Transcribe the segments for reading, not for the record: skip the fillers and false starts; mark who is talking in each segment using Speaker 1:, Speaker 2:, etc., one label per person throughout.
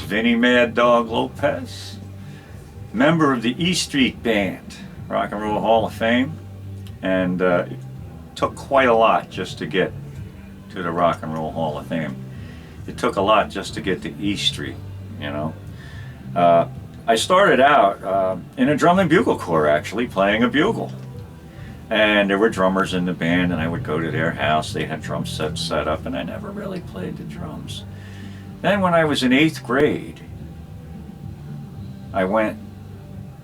Speaker 1: Vini Mad Dog Lopez, member of the E Street Band, Rock and Roll Hall of Fame, and it took quite a lot just to get to the Rock and Roll Hall of Fame. It took a lot just to get to E Street, you know. I started out in a drum and bugle corps, actually, playing a bugle. And there were drummers in the band, and I would go to their house. They had drum sets set up, and I never really played the drums. Then when I was in 8th grade, I went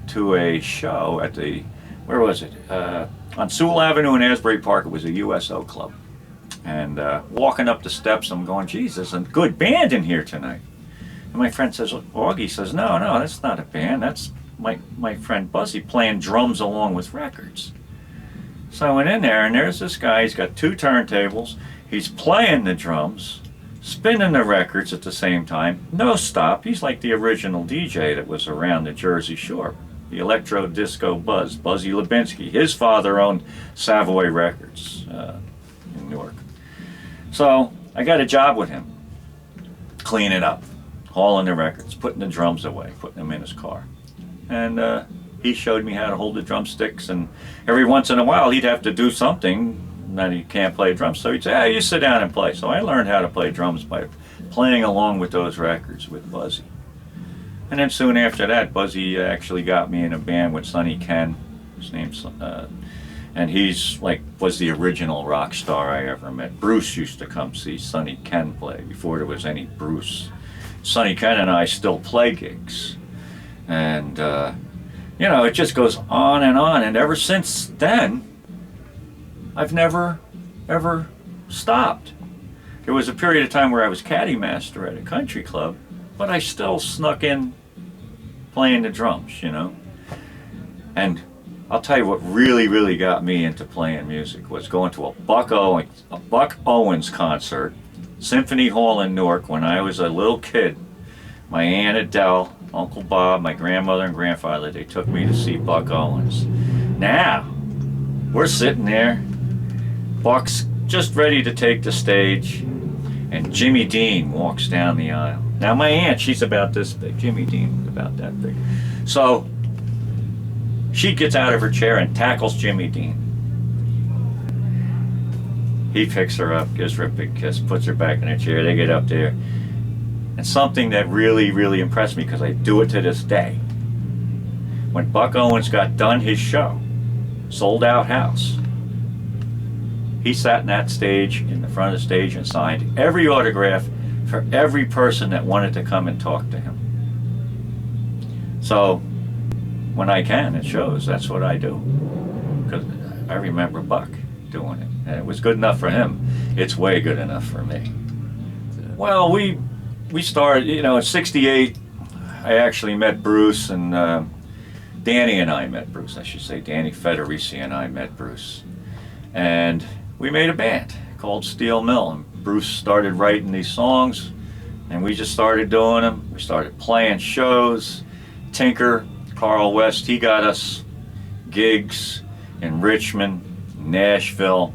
Speaker 1: to a show at the, where was it? On Sewell Avenue in Asbury Park. It was a USO club. And walking up the steps, I'm going, geez, there's a good band in here tonight. And my friend says, Augie says, no, that's not a band. That's my friend Buzzy playing drums along with records. So I went in there, and there's this guy. He's got 2 turntables. He's playing the drums, spinning the records at the same time. No stop. He's like the original DJ that was around the Jersey Shore. The electro disco buzz, Buzzy Lubinsky. His father owned Savoy Records in Newark. So I got a job with him, cleaning up, hauling the records, putting the drums away, putting them in his car. And he showed me how to hold the drumsticks, and every once in a while he'd have to do something that he can't play drums. So he'd say, hey, you sit down and play. So I learned how to play drums by playing along with those records with Buzzy. And then soon after that, Buzzy actually got me in a band with Sonny Ken. His name's, and he's was the original rock star I ever met. Bruce used to come see Sonny Ken play before there was any Bruce. Sonny Ken and I still play gigs. And, you know, it just goes on, and ever since then, I've never, ever stopped. There was a period of time where I was caddy master at a country club, but I still snuck in playing the drums, you know. And I'll tell you what really, really got me into playing music was going to a Buck Owens concert, Symphony Hall in Newark, when I was a little kid. My Aunt Adele, Uncle Bob, my grandmother and grandfather, they took me to see Buck Owens. Now, we're sitting there, Buck's just ready to take the stage, and Jimmy Dean walks down the aisle. Now my aunt, she's about this big, Jimmy Dean was about that big. So, she gets out of her chair and tackles Jimmy Dean. He picks her up, gives her a big kiss, puts her back in her chair, they get up there. And something that really, really impressed me, because I do it to this day. When Buck Owens got done his show, sold out house, he sat in that stage, in the front of the stage, and signed every autograph for every person that wanted to come and talk to him. So, when I can, it shows, that's what I do. Because I remember Buck doing it. And it was good enough for him. It's way good enough for me. Well, we started, you know, in '68, I actually met Bruce, and Danny and I met Bruce, I should say. Danny Federici and I met Bruce. And we made a band called Steel Mill. And Bruce started writing these songs, and we just started doing them. We started playing shows. Tinker, Carl West, he got us gigs in Richmond, Nashville.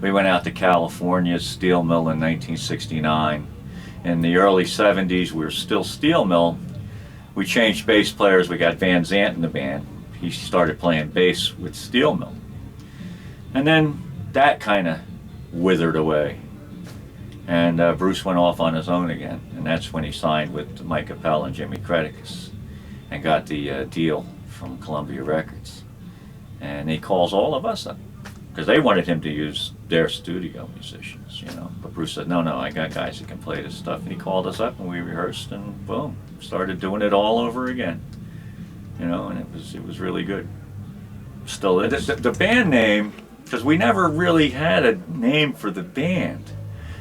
Speaker 1: We went out to California's Steel Mill in 1969. In the early 70s, we were still Steel Mill. We changed bass players. We got Van Zant in the band. He started playing bass with Steel Mill. And then that kind of withered away. And Bruce went off on his own again. And that's when he signed with Mike Appel and Jimmy Creticus and got the deal from Columbia Records. And he calls all of us up, because they wanted him to use their studio musicians, you know. But Bruce said, no, I got guys that can play this stuff. And he called us up, and we rehearsed, and boom, started doing it all over again. You know, and it was really good. Still, the band name, because we never really had a name for the band.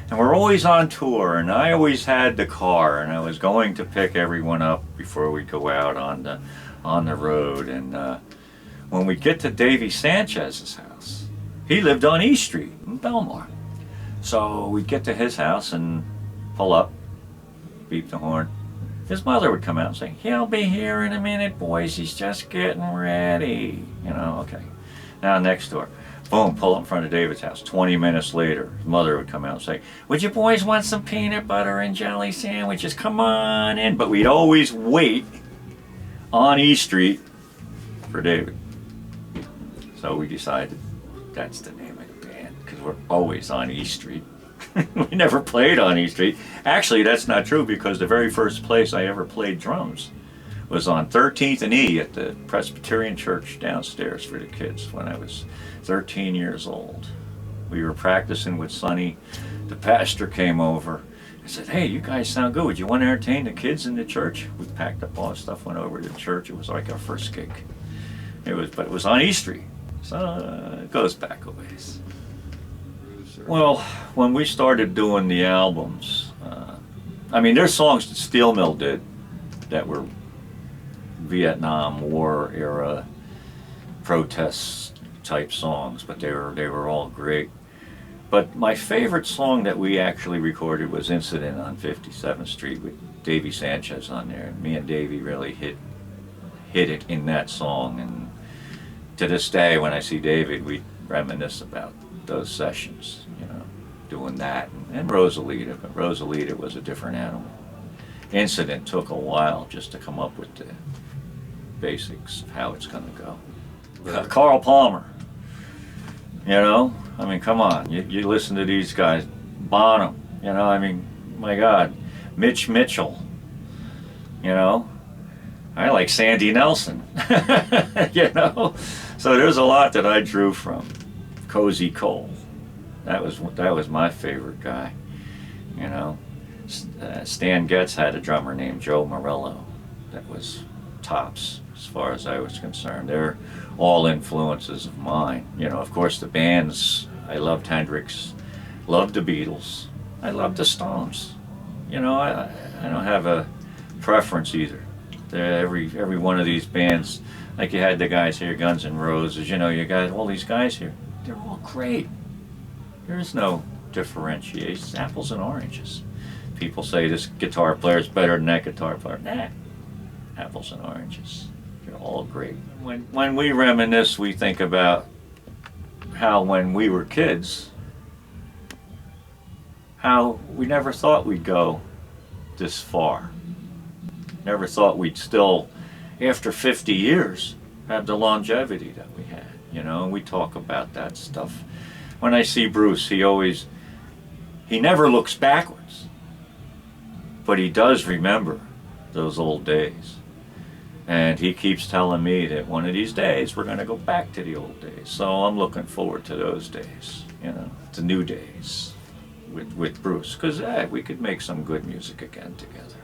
Speaker 1: And we're always on tour, and I always had the car, and I was going to pick everyone up before we go out on the road. And when we get to Davy Sanchez's house, he lived on E Street in Belmar. So we'd get to his house and pull up, beep the horn. His mother would come out and say, he'll be here in a minute, boys, he's just getting ready. You know, okay. Now next door. Boom, pull up in front of David's house. 20 minutes later, his mother would come out and say, "Would you boys want some peanut butter and jelly sandwiches? Come on in." But we'd always wait on E Street for David. So we decided that's the name of the band, because we're always on E Street. We never played on E Street. Actually, that's not true, because the very first place I ever played drums was on 13th and E at the Presbyterian Church downstairs for the kids when I was 13 years old. We were practicing with Sonny. The pastor came over and said, "Hey, you guys sound good. Would you want to entertain the kids in the church?" We packed up all the stuff, went over to the church. It was like our first gig. But it was on E Street. So it goes back a ways. Well, when we started doing the albums, I mean, there's songs that Steel Mill did that were Vietnam War era protest type songs, but they were all great. But my favorite song that we actually recorded was Incident on 57th Street with Davey Sanchez on there. Me and Davey really hit it in that song, and to this day when I see David, we reminisce about those sessions, you know, doing that. And Rosalita, but Rosalita was a different animal. Incident took a while just to come up with the basics of how it's going to go.
Speaker 2: Right.
Speaker 1: Carl Palmer, you know, I mean, come on, you listen to these guys, Bonham, you know, I mean, my God, Mitch Mitchell, you know, I like Sandy Nelson, you know, so there's a lot that I drew from. Cozy Cole, that was my favorite guy, you know. Stan Getz had a drummer named Joe Morello that was tops as far as I was concerned. They're all influences of mine. You know, of course the bands, I loved Hendrix, loved the Beatles, I loved the Stones. You know, I don't have a preference either. Every one of these bands, like you had the guys here, Guns N' Roses, you know, you got all these guys here, they're all great. There's no differentiation, it's apples and oranges. People say this guitar player is better than that guitar player. Nah, apples and oranges. They're all great. When we reminisce, we think about how when we were kids, how we never thought we'd go this far. Never thought we'd still, after 50 years, have the longevity that we had. You know, and we talk about that stuff. When I see Bruce, he never looks backwards. But he does remember those old days. And he keeps telling me that one of these days we're going to go back to the old days. So I'm looking forward to those days, you know, to new days with Bruce. Because we could make some good music again together.